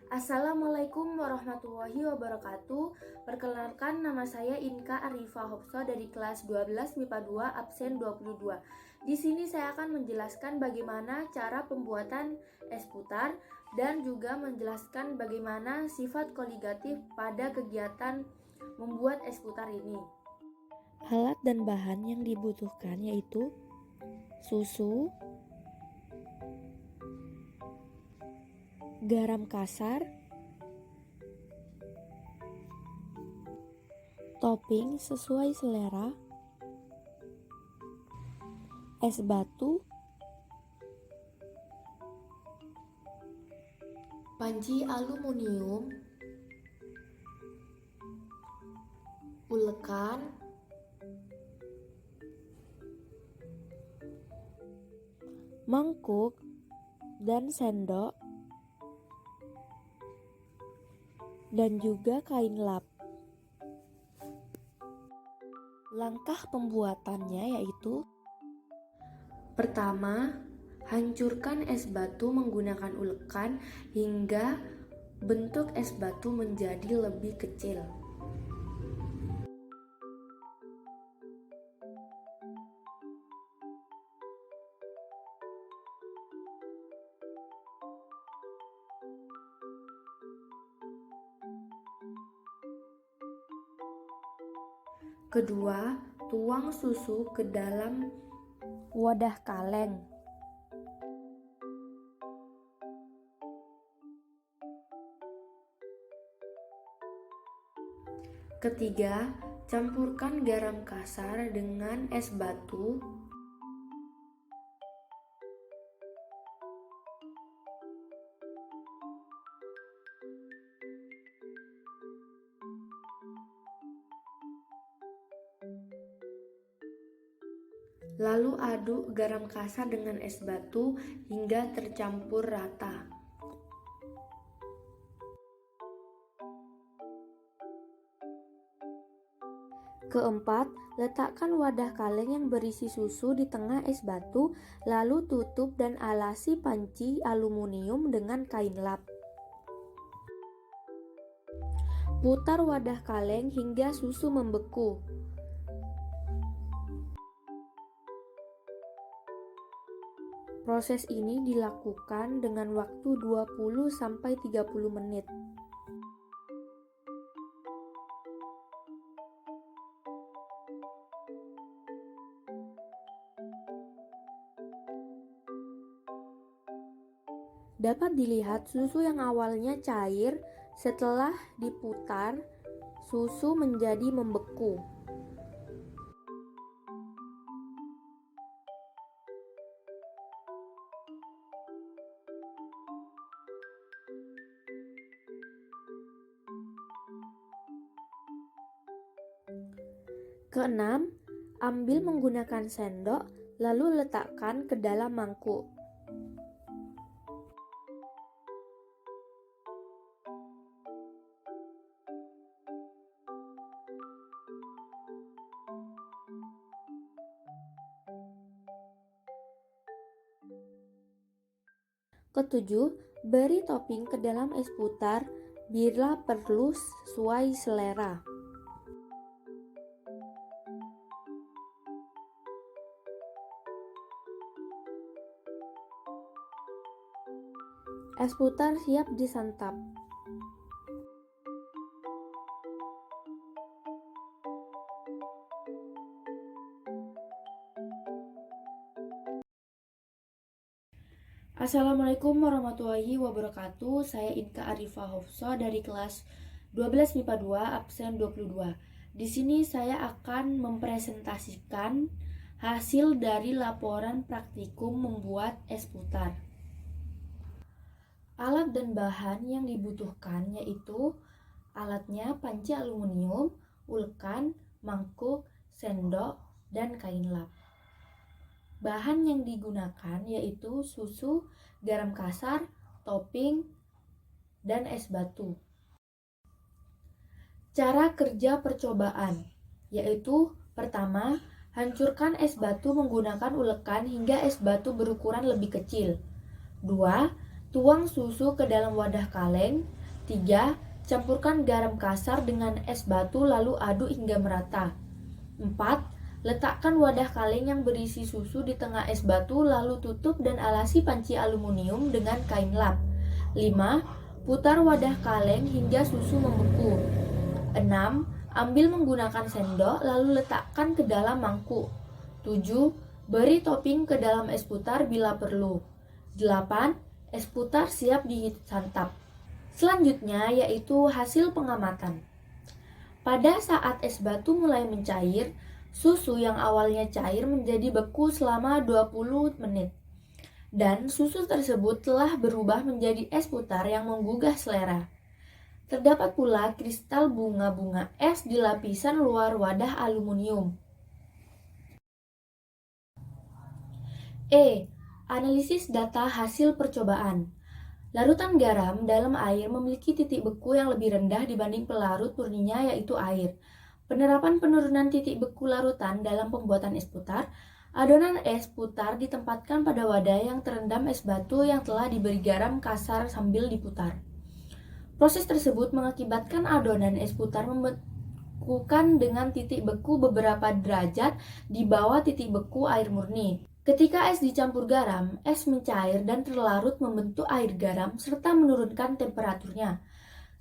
Assalamualaikum warahmatullahi wabarakatuh. Perkenalkan, nama saya Inka Arifah Hopso dari kelas 12 MIPA 2 absen 22. Di sini saya akan menjelaskan bagaimana cara pembuatan es putar dan juga menjelaskan bagaimana sifat koligatif pada kegiatan membuat es putar ini. Alat dan bahan yang dibutuhkan yaitu susu, garam kasar, topping sesuai selera, es batu, Panci aluminium, ulekan, mangkuk, dan sendok, dan juga kain lap. Langkah pembuatannya yaitu: pertama, hancurkan es batu menggunakan ulekan hingga bentuk es batu menjadi lebih kecil. Kedua, tuang susu ke dalam wadah kaleng. Ketiga, campurkan garam kasar dengan es batu. Lalu aduk garam kasar dengan es batu hingga tercampur rata. Keempat, letakkan wadah kaleng yang berisi susu di tengah es batu, lalu tutup dan alasi panci aluminium dengan kain lap. Putar wadah kaleng hingga susu membeku. Proses ini dilakukan dengan waktu 20-30 menit. Dapat dilihat susu yang awalnya cair setelah diputar, susu menjadi membeku. Keenam, ambil menggunakan sendok, lalu letakkan ke dalam mangkuk. Ketujuh, beri topping ke dalam es putar bila perlu sesuai selera. Es putar siap disantap. Assalamualaikum warahmatullahi wabarakatuh. Saya Inka Arifah Hopso dari kelas 12 MIPA 2 absen 22. Di sini saya akan mempresentasikan hasil dari laporan praktikum membuat es putar. Alat dan bahan yang dibutuhkan yaitu alatnya panci aluminium, ulekan, mangkuk, sendok, dan kain lap. Bahan yang digunakan yaitu susu, garam kasar, topping, dan es batu. Cara kerja percobaan yaitu: pertama, hancurkan es batu menggunakan ulekan hingga es batu berukuran lebih kecil. 2. Tuang susu ke dalam wadah kaleng. 3. Campurkan garam kasar dengan es batu lalu aduk hingga merata. 4. Letakkan wadah kaleng yang berisi susu di tengah es batu lalu tutup dan alasi panci aluminium dengan kain lap. 5. Putar wadah kaleng hingga susu membeku. 6. Ambil menggunakan sendok lalu letakkan ke dalam mangkuk. 7. Beri topping ke dalam es putar bila perlu. 8. Es putar siap disantap. Selanjutnya yaitu hasil pengamatan. Pada saat es batu mulai mencair, susu yang awalnya cair menjadi beku selama 20 menit. Dan susu tersebut telah berubah menjadi es putar yang menggugah selera. Terdapat pula kristal bunga-bunga es di lapisan luar wadah aluminium. Analisis data hasil percobaan. Larutan garam dalam air memiliki titik beku yang lebih rendah dibanding pelarut murninya yaitu air. Penerapan penurunan titik beku larutan dalam pembuatan es putar. Adonan es putar ditempatkan pada wadah yang terendam es batu yang telah diberi garam kasar sambil diputar. Proses tersebut mengakibatkan adonan es putar membekukan dengan titik beku beberapa derajat di bawah titik beku air murni. Ketika es dicampur garam, es mencair dan terlarut membentuk air garam serta menurunkan temperaturnya.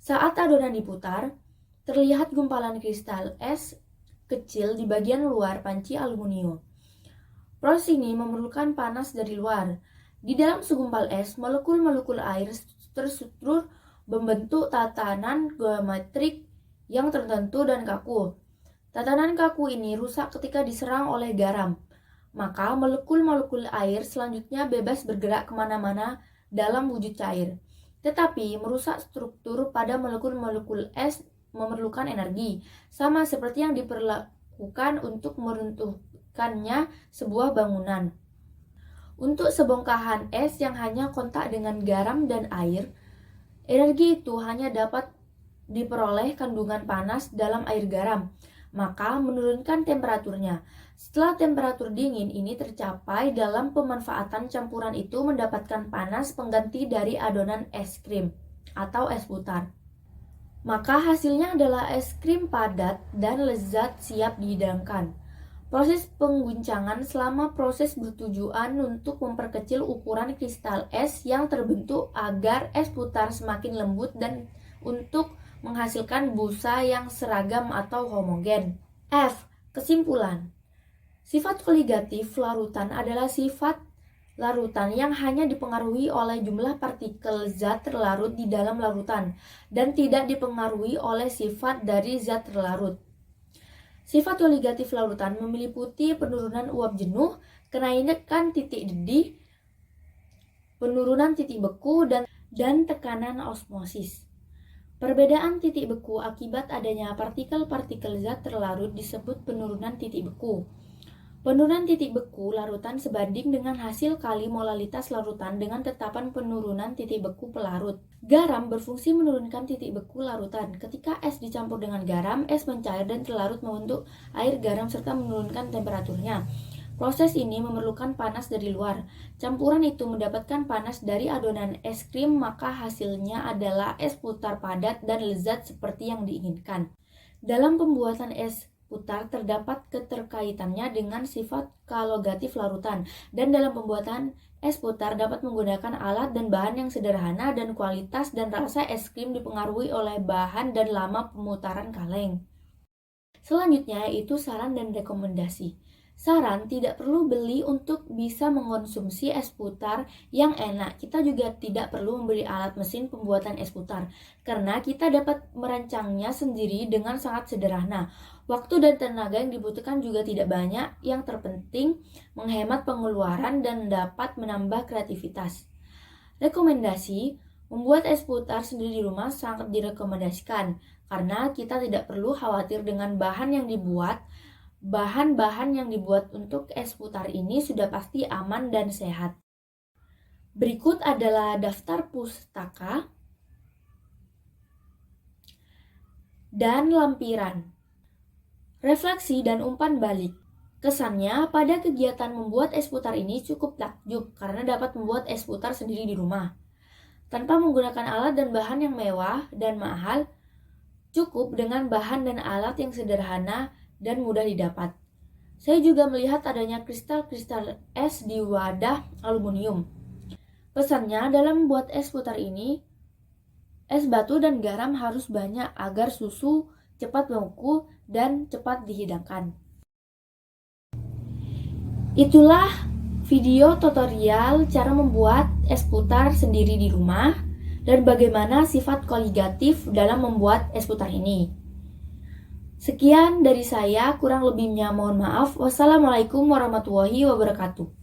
Saat adonan diputar, terlihat gumpalan kristal es kecil di bagian luar panci aluminium. Proses ini memerlukan panas dari luar. Di dalam segumpal es, molekul-molekul air terstruktur membentuk tatanan geometrik yang tertentu dan kaku. Tatanan kaku ini rusak ketika diserang oleh garam. Maka molekul-molekul air selanjutnya bebas bergerak kemana-mana dalam wujud cair. Tetapi merusak struktur pada molekul-molekul es memerlukan energi, sama seperti yang diperlakukan untuk meruntuhkannya sebuah bangunan. Untuk sebongkahan es yang hanya kontak dengan garam dan air, energi itu hanya dapat diperoleh kandungan panas dalam air garam, maka menurunkan temperaturnya. Setelah temperatur dingin ini tercapai dalam pemanfaatan campuran itu mendapatkan panas pengganti dari adonan es krim atau es putar. Maka hasilnya adalah es krim padat dan lezat siap dihidangkan. Proses pengguncangan selama proses bertujuan untuk memperkecil ukuran kristal es yang terbentuk agar es putar semakin lembut dan untuk menghasilkan busa yang seragam atau homogen. F. Kesimpulan. Sifat koligatif larutan adalah sifat larutan yang hanya dipengaruhi oleh jumlah partikel zat terlarut di dalam larutan dan tidak dipengaruhi oleh sifat dari zat terlarut. Sifat koligatif larutan meliputi penurunan uap jenuh, kenaikan titik didih, penurunan titik beku, dan tekanan osmosis. Perbedaan titik beku akibat adanya partikel-partikel zat terlarut disebut penurunan titik beku. Penurunan titik beku larutan sebanding dengan hasil kali molalitas larutan dengan tetapan penurunan titik beku pelarut. Garam berfungsi menurunkan titik beku larutan. Ketika es dicampur dengan garam, es mencair dan terlarut membentuk air garam serta menurunkan temperaturnya. Proses ini memerlukan panas dari luar. Campuran itu mendapatkan panas dari adonan es krim, maka hasilnya adalah es putar padat dan lezat seperti yang diinginkan. Dalam pembuatan es putar terdapat keterkaitannya dengan sifat kalogatif larutan, dan dalam pembuatan es putar dapat menggunakan alat dan bahan yang sederhana dan kualitas dan rasa es krim dipengaruhi oleh bahan dan lama pemutaran kaleng. Selanjutnya yaitu saran dan rekomendasi. Saran, tidak perlu beli untuk bisa mengonsumsi es putar yang enak. Kita juga tidak perlu membeli alat mesin pembuatan es putar, karena kita dapat merancangnya sendiri dengan sangat sederhana. Waktu dan tenaga yang dibutuhkan juga tidak banyak. Yang terpenting, menghemat pengeluaran dan dapat menambah kreativitas. Rekomendasi, membuat es putar sendiri di rumah sangat direkomendasikan, karena kita tidak perlu khawatir dengan bahan yang dibuat. Bahan-bahan yang dibuat untuk es putar ini sudah pasti aman dan sehat. Berikut adalah daftar pustaka dan lampiran. Refleksi dan umpan balik. Kesannya pada kegiatan membuat es putar ini cukup takjub karena dapat membuat es putar sendiri di rumah. tanpa menggunakan alat dan bahan yang mewah dan mahal, cukup dengan bahan dan alat yang sederhana dan mudah didapat. Saya juga melihat adanya kristal-kristal es di wadah aluminium. Pesannya dalam membuat es putar ini, es batu dan garam harus banyak agar susu cepat membeku dan cepat dihidangkan. Itulah video tutorial cara membuat es putar sendiri di rumah dan bagaimana sifat koligatif dalam membuat es putar ini. Sekian dari saya, kurang lebihnya mohon maaf. Wassalamualaikum warahmatullahi wabarakatuh.